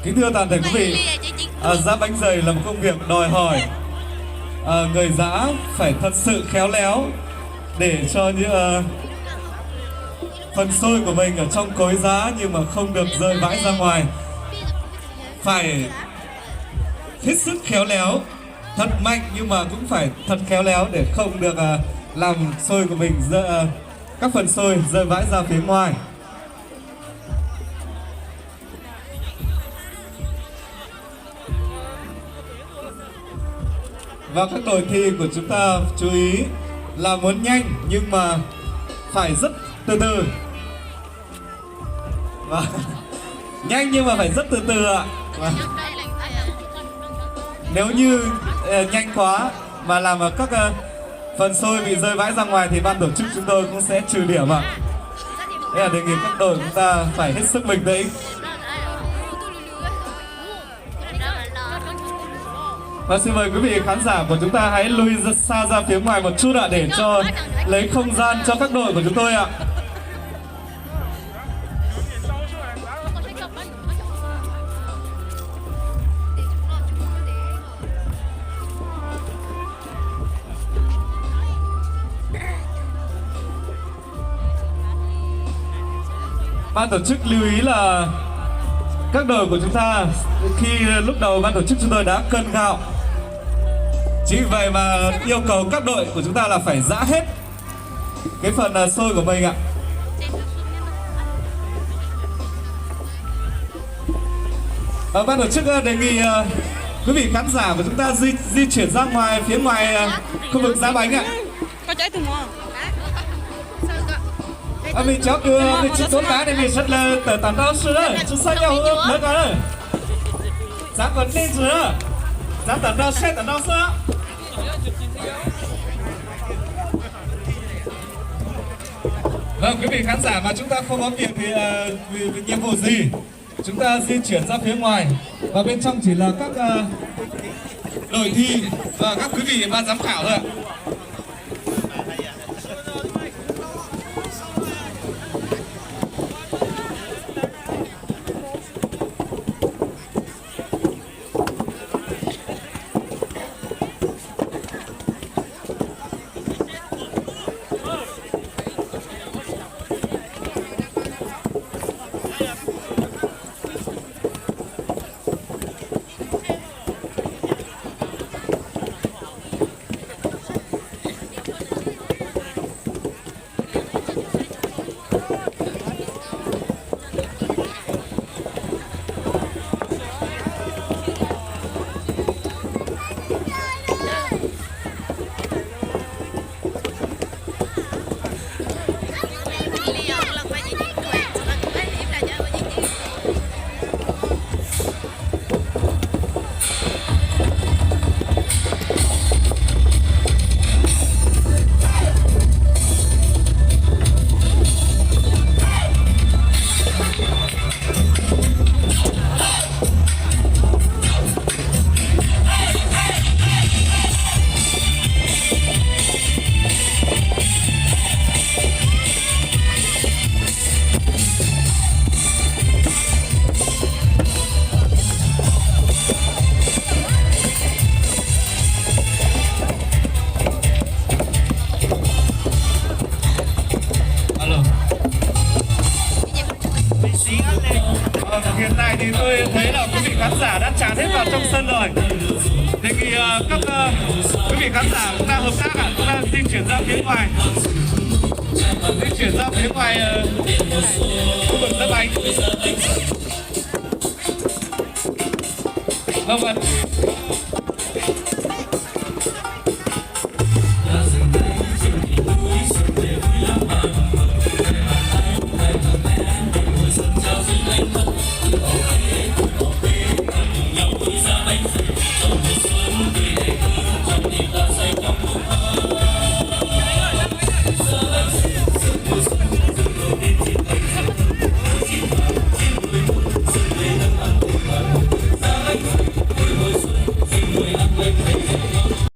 Kính thưa toàn thể quý vị, giã bánh dày là một công việc đòi hỏi người giã phải thật sự khéo léo để cho những phần xôi của mình ở trong cối giã nhưng mà không được rơi vãi ra ngoài. Phải hết sức khéo léo, thật mạnh nhưng mà cũng phải thật khéo léo để không được làm xôi của mình các phần xôi rơi vãi ra phía ngoài. Và các đội thi của chúng ta chú ý là muốn nhanh nhưng mà phải rất từ từ. Và nhanh nhưng mà phải rất từ từ ạ. Và nếu như nhanh quá mà làm các phần xôi bị rơi vãi ra ngoài thì ban tổ chức chúng tôi cũng sẽ trừ điểm ạ. Thế là đề nghị các đội chúng ta phải hết sức bình tĩnh. Và xin mời quý vị khán giả của chúng ta hãy lui xa ra phía ngoài một chút ạ, để cho lấy không gian cho các đội của chúng tôi ạ. Ban tổ chức lưu ý là các đội của chúng ta khi lúc đầu ban tổ chức chúng tôi đã cân gạo. Chính vì vậy mà yêu cầu các đội của chúng ta là phải giã hết cái phần xôi của mình ạ. Ban tổ chức đề nghị quý vị khán giả của chúng ta di chuyển ra ngoài phía ngoài khu vực giã bánh ạ. Mình cháu cứ mình chỉ tốn cá để mình rất là tờ tàn đau sư đấy, chú sao nhau nữa cả đấy. Giá còn lên rồi, giá tàn đau xe tàn đau sư. Vâng, quý vị khán giả mà chúng ta không có việc thì vì nhiệm vụ gì, chúng ta di chuyển ra phía ngoài và bên trong chỉ là các đội thi và các quý vị ban giám khảo thôi ạ. Hiện tại thì tôi thấy là quý vị khán giả đã tràn hết vào trong sân rồi. Đề nghị các quý vị khán giả chúng ta hợp tác ạ, chúng ta di chuyển ra phía ngoài, di chuyển ra phía ngoài khu vực giã bánh. Vâng ạ.